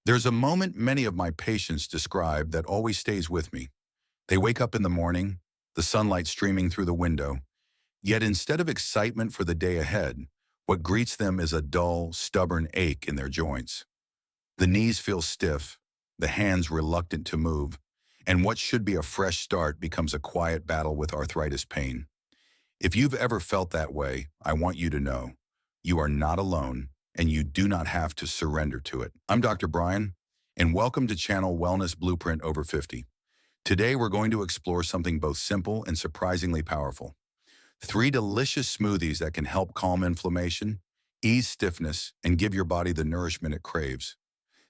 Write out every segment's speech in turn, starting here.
There's a moment many of my patients describe that always stays with me. They wake up in the morning, the sunlight streaming through the window, yet instead of excitement for the day ahead, what greets them is a dull, stubborn ache in their joints. The knees feel stiff, the hands reluctant to move, and what should be a fresh start becomes a quiet battle with arthritis pain. If you've ever felt that way, I want you to know you are not alone and you do not have to surrender to it. I'm Dr. Brian, and welcome to Channel Wellness Blueprint Over 50. Today, we're going to explore something both simple and surprisingly powerful. Three delicious smoothies that can help calm inflammation, ease stiffness, and give your body the nourishment it craves.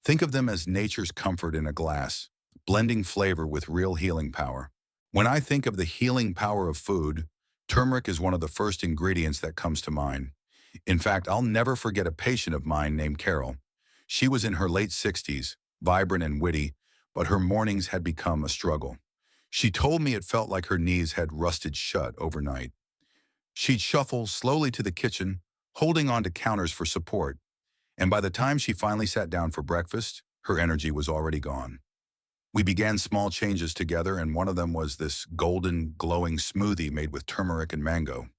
Think of them as nature's comfort in a glass, blending flavor with real healing power. When I think of the healing power of food, turmeric is one of the first ingredients that comes to mind. In fact, I'll never forget a patient of mine named Carol. She was in her late 60s, vibrant and witty, but her mornings had become a struggle. She told me it felt like her knees had rusted shut overnight. She'd shuffle slowly to the kitchen, holding on to counters for support, and by the time she finally sat down for breakfast, her energy was already gone. We began small changes together, and one of them was this golden, glowing smoothie made with turmeric and mango.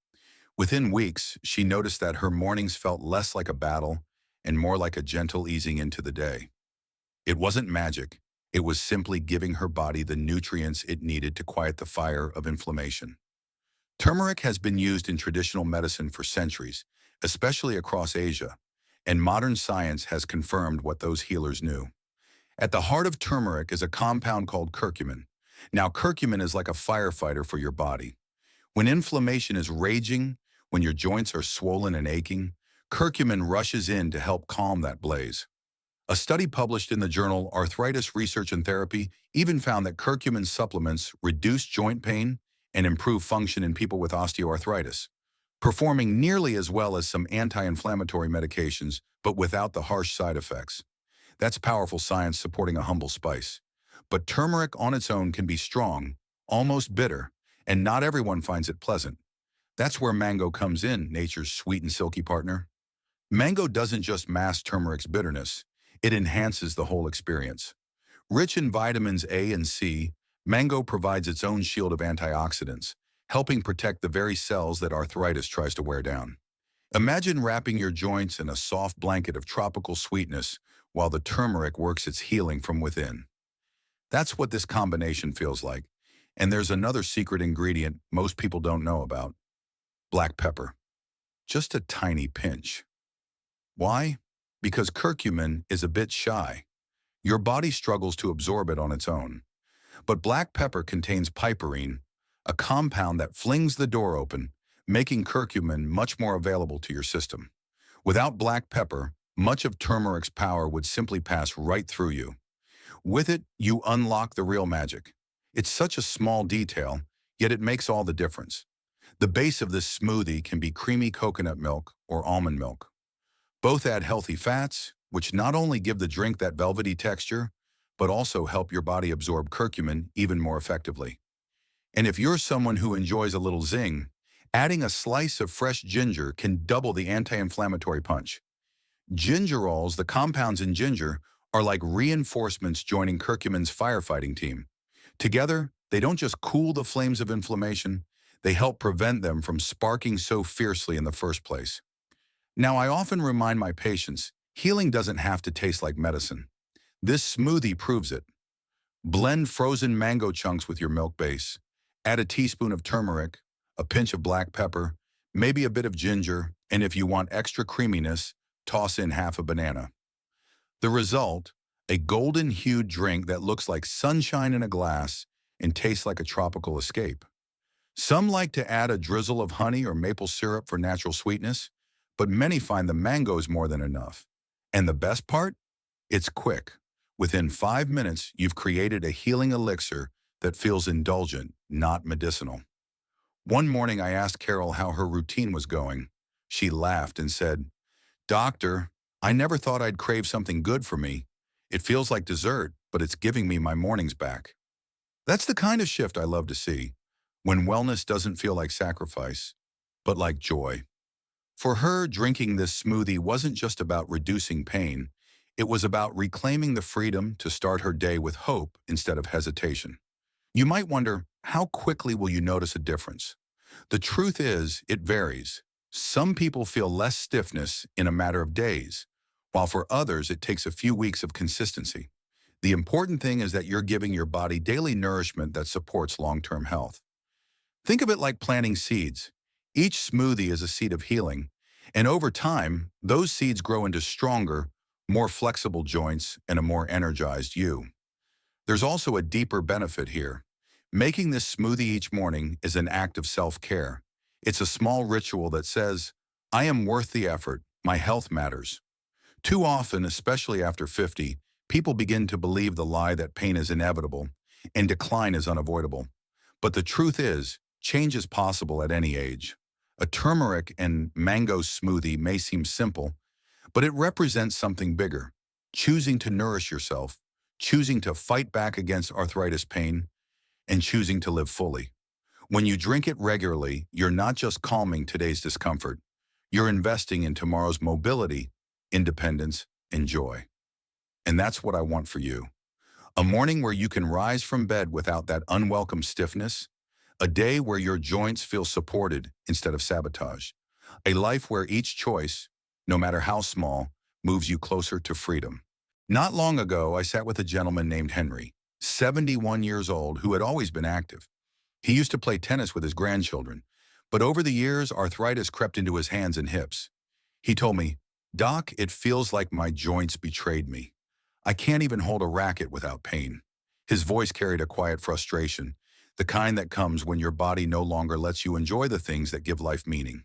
Within weeks, she noticed that her mornings felt less like a battle and more like a gentle easing into the day. It wasn't magic. It was simply giving her body the nutrients it needed to quiet the fire of inflammation. Turmeric has been used in traditional medicine for centuries, especially across Asia, and modern science has confirmed what those healers knew. At the heart of turmeric is a compound called curcumin. Now, curcumin is like a firefighter for your body. When inflammation is raging, when your joints are swollen and aching, curcumin rushes in to help calm that blaze. A study published in the journal Arthritis Research and Therapy even found that curcumin supplements reduce joint pain and improve function in people with osteoarthritis, performing nearly as well as some anti-inflammatory medications, but without the harsh side effects. That's powerful science supporting a humble spice. But turmeric on its own can be strong, almost bitter, and not everyone finds it pleasant. That's where mango comes in, nature's sweet and silky partner. Mango doesn't just mask turmeric's bitterness, it enhances the whole experience. Rich in vitamins A and C, mango provides its own shield of antioxidants, helping protect the very cells that arthritis tries to wear down. Imagine wrapping your joints in a soft blanket of tropical sweetness while the turmeric works its healing from within. That's what this combination feels like. And there's another secret ingredient most people don't know about: black pepper. Just a tiny pinch. Why? Because curcumin is a bit shy. Your body struggles to absorb it on its own. But black pepper contains piperine, a compound that flings the door open, making curcumin much more available to your system. Without black pepper, much of turmeric's power would simply pass right through you. With it, you unlock the real magic. It's such a small detail, yet it makes all the difference. The base of this smoothie can be creamy coconut milk or almond milk. Both add healthy fats, which not only give the drink that velvety texture, but also help your body absorb curcumin even more effectively. And if you're someone who enjoys a little zing, adding a slice of fresh ginger can double the anti-inflammatory punch. Gingerols, the compounds in ginger, are like reinforcements joining curcumin's firefighting team. Together, they don't just cool the flames of inflammation, they help prevent them from sparking so fiercely in the first place. Now, I often remind my patients, healing doesn't have to taste like medicine. This smoothie proves it. Blend frozen mango chunks with your milk base. Add a teaspoon of turmeric, a pinch of black pepper, maybe a bit of ginger, and if you want extra creaminess, toss in half a banana. The result, a golden-hued drink that looks like sunshine in a glass and tastes like a tropical escape. Some like to add a drizzle of honey or maple syrup for natural sweetness, but many find the mangoes more than enough. And the best part? It's quick. Within 5 minutes, you've created a healing elixir that feels indulgent, not medicinal. One morning, I asked Carol how her routine was going. She laughed and said, "Doctor, I never thought I'd crave something good for me. It feels like dessert, but it's giving me my mornings back." That's the kind of shift I love to see, when wellness doesn't feel like sacrifice, but like joy. For her, drinking this smoothie wasn't just about reducing pain. It was about reclaiming the freedom to start her day with hope instead of hesitation. You might wonder, how quickly will you notice a difference? The truth is, it varies. Some people feel less stiffness in a matter of days, while for others it takes a few weeks of consistency. The important thing is that you're giving your body daily nourishment that supports long-term health. Think of it like planting seeds. Each smoothie is a seed of healing, and over time, those seeds grow into stronger, more flexible joints and a more energized you. There's also a deeper benefit here. Making this smoothie each morning is an act of self-care. It's a small ritual that says, I am worth the effort, my health matters. Too often, especially after 50, people begin to believe the lie that pain is inevitable and decline is unavoidable. But the truth is, change is possible at any age. A turmeric and mango smoothie may seem simple, but it represents something bigger. Choosing to nourish yourself, choosing to fight back against arthritis pain, and choosing to live fully. When you drink it regularly, you're not just calming today's discomfort. You're investing in tomorrow's mobility, independence, and joy. And that's what I want for you. A morning where you can rise from bed without that unwelcome stiffness. A day where your joints feel supported instead of sabotaged. A life where each choice, no matter how small, moves you closer to freedom. Not long ago, I sat with a gentleman named Henry, 71 years old, who had always been active. He used to play tennis with his grandchildren, but over the years, arthritis crept into his hands and hips. He told me, Doc, it feels like my joints betrayed me. I can't even hold a racket without pain. His voice carried a quiet frustration, the kind that comes when your body no longer lets you enjoy the things that give life meaning.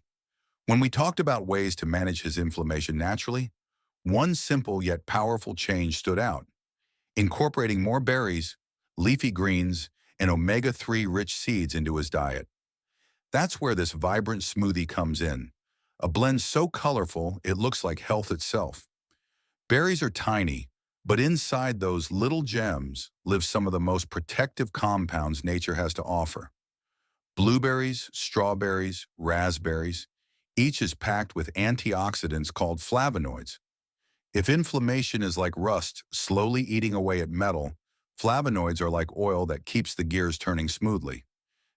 When we talked about ways to manage his inflammation naturally, one simple yet powerful change stood out: incorporating more berries, leafy greens, and omega-3 rich seeds into his diet. That's where this vibrant smoothie comes in. A blend so colorful it looks like health itself. Berries are tiny, but inside those little gems live some of the most protective compounds nature has to offer. Blueberries, strawberries, raspberries, each is packed with antioxidants called flavonoids. If inflammation is like rust slowly eating away at metal, flavonoids are like oil that keeps the gears turning smoothly.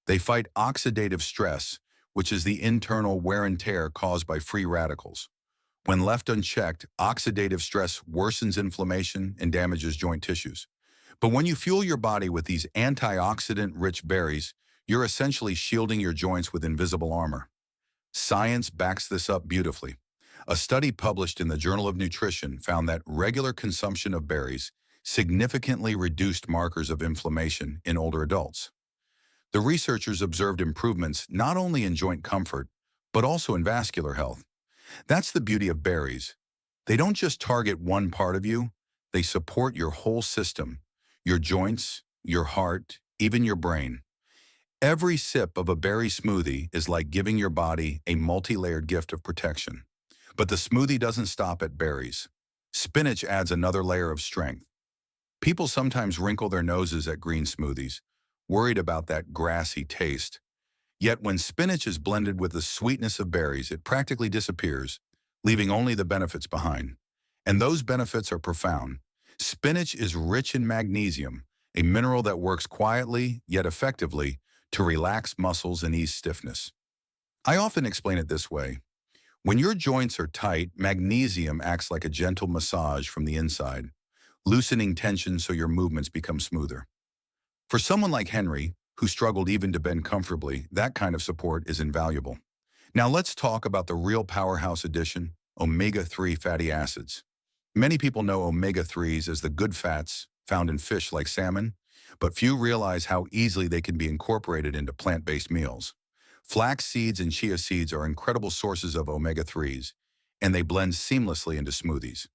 They fight oxidative stress, which is the internal wear and tear caused by free radicals. When left unchecked, oxidative stress worsens inflammation and damages joint tissues. But when you fuel your body with these antioxidant-rich berries, you're essentially shielding your joints with invisible armor. Science backs this up beautifully. A study published in the Journal of Nutrition found that regular consumption of berries significantly reduced markers of inflammation in older adults. The researchers observed improvements not only in joint comfort, but also in vascular health. That's the beauty of berries. They don't just target one part of you, they support your whole system, your joints, your heart, even your brain. Every sip of a berry smoothie is like giving your body a multi-layered gift of protection. But the smoothie doesn't stop at berries. Spinach adds another layer of strength. People sometimes wrinkle their noses at green smoothies, worried about that grassy taste. Yet when spinach is blended with the sweetness of berries, it practically disappears, leaving only the benefits behind. And those benefits are profound. Spinach is rich in magnesium, a mineral that works quietly yet effectively to relax muscles and ease stiffness. I often explain it this way. When your joints are tight, magnesium acts like a gentle massage from the inside, loosening tension so your movements become smoother. For someone like Henry, who struggled even to bend comfortably, that kind of support is invaluable. Now let's talk about the real powerhouse addition, omega-3 fatty acids. Many people know omega-3s as the good fats found in fish like salmon, but few realize how easily they can be incorporated into plant-based meals. Flax seeds and chia seeds are incredible sources of omega-3s, and they blend seamlessly into smoothies.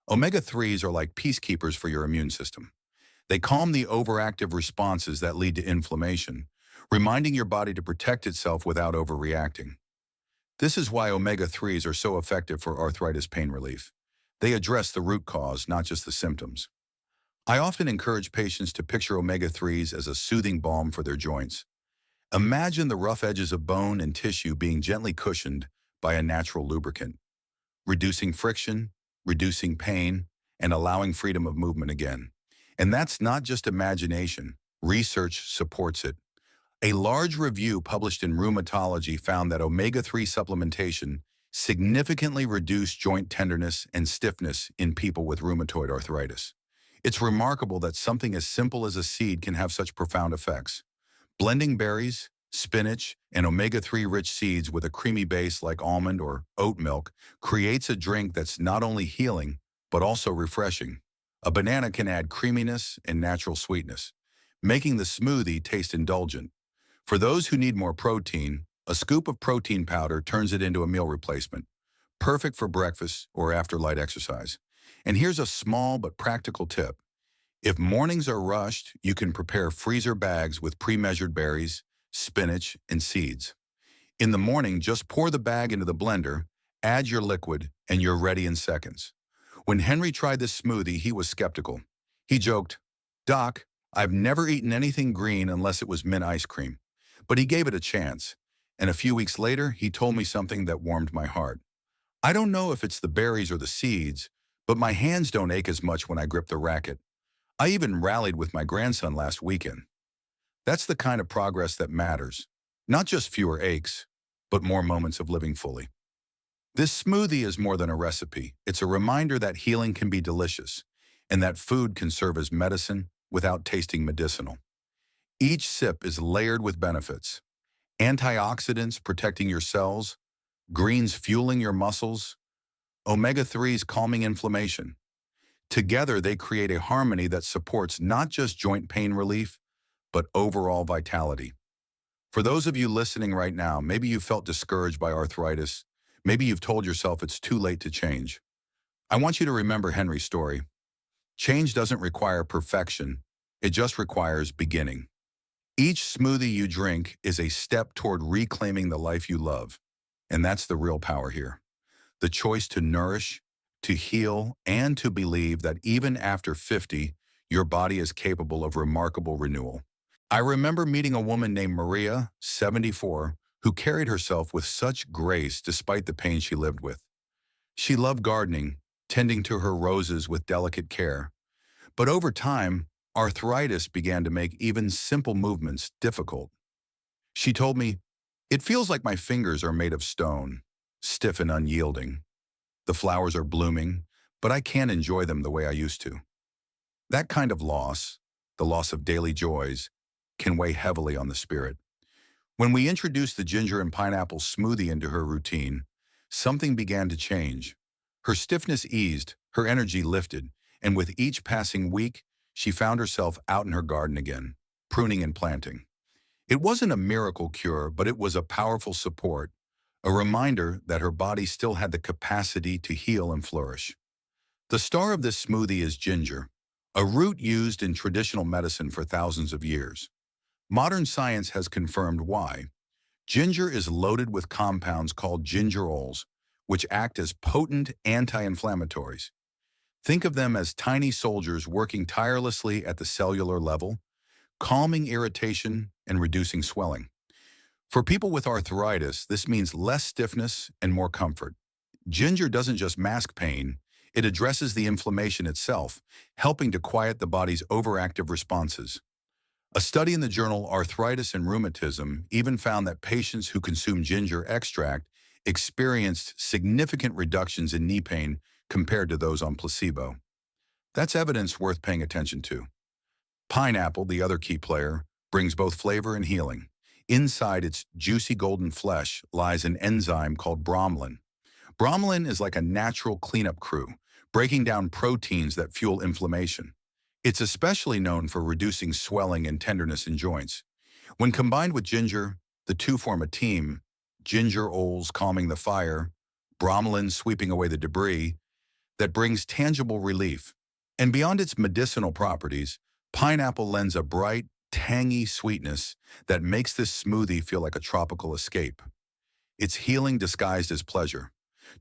Omega-3s are like peacekeepers for your immune system. They calm the overactive responses that lead to inflammation, reminding your body to protect itself without overreacting. This is why omega-3s are so effective for arthritis pain relief. They address the root cause, not just the symptoms. I often encourage patients to picture omega-3s as a soothing balm for their joints. Imagine the rough edges of bone and tissue being gently cushioned by a natural lubricant, reducing friction, reducing pain, and allowing freedom of movement again. And that's not just imagination. Research supports it. A large review published in Rheumatology found that omega-3 supplementation significantly reduced joint tenderness and stiffness in people with rheumatoid arthritis. It's remarkable that something as simple as a seed can have such profound effects. Blending berries, spinach, and omega-3 rich seeds with a creamy base like almond or oat milk creates a drink that's not only healing, but also refreshing. A banana can add creaminess and natural sweetness, making the smoothie taste indulgent. For those who need more protein, a scoop of protein powder turns it into a meal replacement, perfect for breakfast or after light exercise. And here's a small but practical tip. If mornings are rushed, you can prepare freezer bags with pre-measured berries, spinach, and seeds. In the morning, just pour the bag into the blender, add your liquid, and you're ready in seconds. When Henry tried this smoothie, he was skeptical. He joked, "Doc, I've never eaten anything green unless it was mint ice cream." But he gave it a chance. And a few weeks later, he told me something that warmed my heart. "I don't know if it's the berries or the seeds, but my hands don't ache as much when I grip the racket. I even rallied with my grandson last weekend." That's the kind of progress that matters. Not just fewer aches, but more moments of living fully. This smoothie is more than a recipe. It's a reminder that healing can be delicious, and that food can serve as medicine without tasting medicinal. Each sip is layered with benefits. Antioxidants protecting your cells, greens fueling your muscles, omega-3s calming inflammation. Together, they create a harmony that supports not just joint pain relief, but overall vitality. For those of you listening right now, maybe you felt discouraged by arthritis. Maybe you've told yourself it's too late to change. I want you to remember Henry's story. Change doesn't require perfection. It just requires beginning. Each smoothie you drink is a step toward reclaiming the life you love. And that's the real power here. The choice to nourish, to heal, and to believe that even after 50, your body is capable of remarkable renewal. I remember meeting a woman named Maria, 74, who carried herself with such grace despite the pain she lived with. She loved gardening, tending to her roses with delicate care. But over time, arthritis began to make even simple movements difficult. She told me, "It feels like my fingers are made of stone, stiff and unyielding. The flowers are blooming, but I can't enjoy them the way I used to." That kind of loss, the loss of daily joys, can weigh heavily on the spirit. When we introduced the ginger and pineapple smoothie into her routine, something began to change. Her stiffness eased, her energy lifted, and with each passing week, she found herself out in her garden again, pruning and planting. It wasn't a miracle cure, but it was a powerful support, a reminder that her body still had the capacity to heal and flourish. The star of this smoothie is ginger, a root used in traditional medicine for thousands of years. Modern science has confirmed why. Ginger is loaded with compounds called gingerols, which act as potent anti-inflammatories. Think of them as tiny soldiers working tirelessly at the cellular level, calming irritation and reducing swelling. For people with arthritis, this means less stiffness and more comfort. Ginger doesn't just mask pain, it addresses the inflammation itself, helping to quiet the body's overactive responses. A study in the journal Arthritis and Rheumatism even found that patients who consume ginger extract experienced significant reductions in knee pain compared to those on placebo. That's evidence worth paying attention to. Pineapple, the other key player, brings both flavor and healing. Inside its juicy golden flesh lies an enzyme called bromelain. Bromelain is like a natural cleanup crew, breaking down proteins that fuel inflammation. It's especially known for reducing swelling and tenderness in joints. When combined with ginger, the two form a team, gingerols calming the fire, bromelain sweeping away the debris, that brings tangible relief. And beyond its medicinal properties, pineapple lends a bright, tangy sweetness that makes this smoothie feel like a tropical escape. It's healing disguised as pleasure.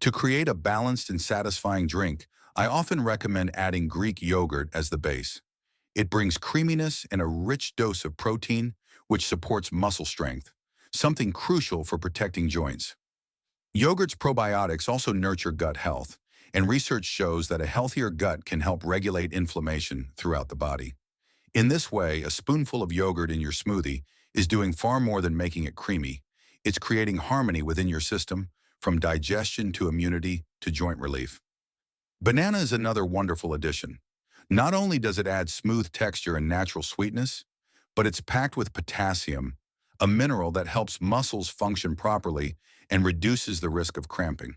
To create a balanced and satisfying drink, I often recommend adding Greek yogurt as the base. It brings creaminess and a rich dose of protein, which supports muscle strength, something crucial for protecting joints. Yogurt's probiotics also nurture gut health, and research shows that a healthier gut can help regulate inflammation throughout the body. In this way, a spoonful of yogurt in your smoothie is doing far more than making it creamy. It's creating harmony within your system, from digestion to immunity to joint relief. Banana is another wonderful addition. Not only does it add smooth texture and natural sweetness, but it's packed with potassium, a mineral that helps muscles function properly and reduces the risk of cramping.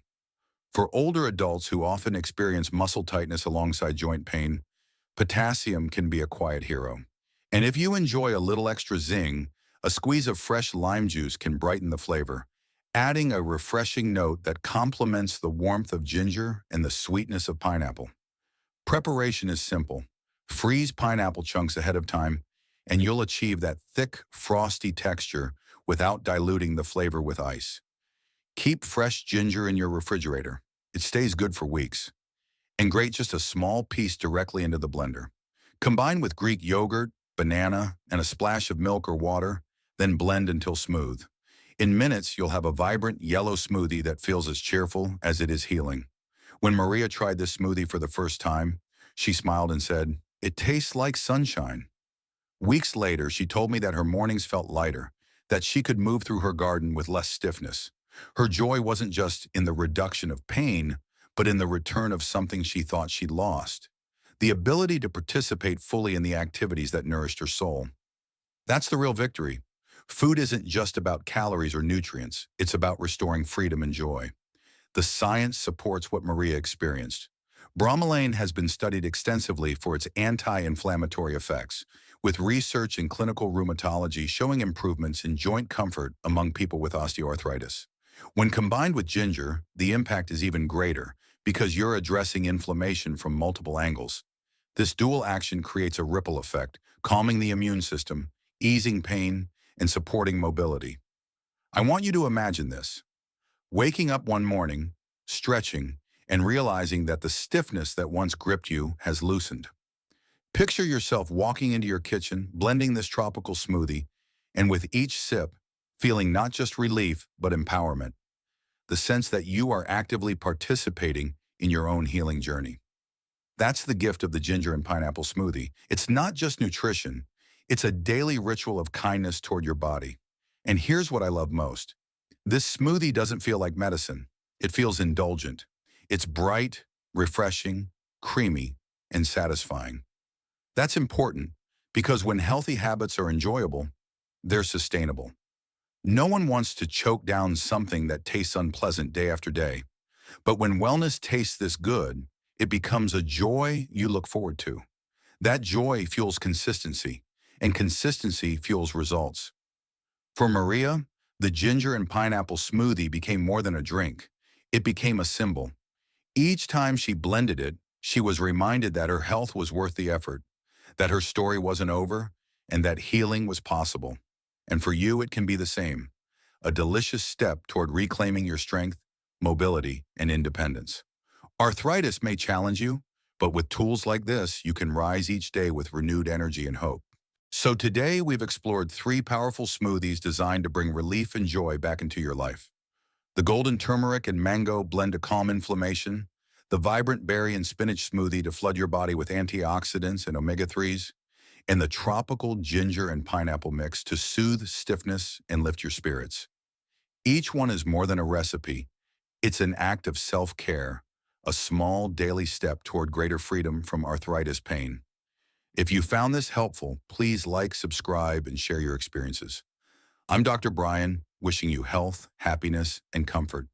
For older adults who often experience muscle tightness alongside joint pain, potassium can be a quiet hero. And if you enjoy a little extra zing, a squeeze of fresh lime juice can brighten the flavor, adding a refreshing note that complements the warmth of ginger and the sweetness of pineapple. Preparation is simple. Freeze pineapple chunks ahead of time, and you'll achieve that thick, frosty texture without diluting the flavor with ice. Keep fresh ginger in your refrigerator. It stays good for weeks. And grate just a small piece directly into the blender. Combine with Greek yogurt, banana, and a splash of milk or water, then blend until smooth. In minutes, you'll have a vibrant yellow smoothie that feels as cheerful as it is healing. When Maria tried this smoothie for the first time, she smiled and said, "It tastes like sunshine." Weeks later, she told me that her mornings felt lighter, that she could move through her garden with less stiffness. Her joy wasn't just in the reduction of pain, but in the return of something she thought she'd lost: the ability to participate fully in the activities that nourished her soul. That's the real victory. Food isn't just about calories or nutrients, it's about restoring freedom and joy. The science supports what Maria experienced. Bromelain has been studied extensively for its anti-inflammatory effects, with research in clinical rheumatology showing improvements in joint comfort among people with osteoarthritis. When combined with ginger, the impact is even greater because you're addressing inflammation from multiple angles. This dual action creates a ripple effect, calming the immune system, easing pain, and supporting mobility. I want you to imagine this: waking up one morning, stretching, and realizing that the stiffness that once gripped you has loosened. Picture yourself walking into your kitchen, blending this tropical smoothie, and with each sip, feeling not just relief, but empowerment. The sense that you are actively participating in your own healing journey. That's the gift of the ginger and pineapple smoothie. It's not just nutrition, it's a daily ritual of kindness toward your body. And here's what I love most. This smoothie doesn't feel like medicine. It feels indulgent. It's bright, refreshing, creamy, and satisfying. That's important because when healthy habits are enjoyable, they're sustainable. No one wants to choke down something that tastes unpleasant day after day. But when wellness tastes this good, it becomes a joy you look forward to. That joy fuels consistency, and consistency fuels results. For Maria, the ginger and pineapple smoothie became more than a drink. It became a symbol. Each time she blended it, she was reminded that her health was worth the effort, that her story wasn't over, and that healing was possible. And for you, it can be the same: a delicious step toward reclaiming your strength, mobility, and independence. Arthritis may challenge you, but with tools like this, you can rise each day with renewed energy and hope. So today, we've explored 3 powerful smoothies designed to bring relief and joy back into your life. The golden turmeric and mango blend to calm inflammation, the vibrant berry and spinach smoothie to flood your body with antioxidants and omega-3s, and the tropical ginger and pineapple mix to soothe stiffness and lift your spirits. Each one is more than a recipe. It's an act of self-care, a small daily step toward greater freedom from arthritis pain. If you found this helpful, please like, subscribe, and share your experiences. I'm Dr. Brian, wishing you health, happiness, and comfort.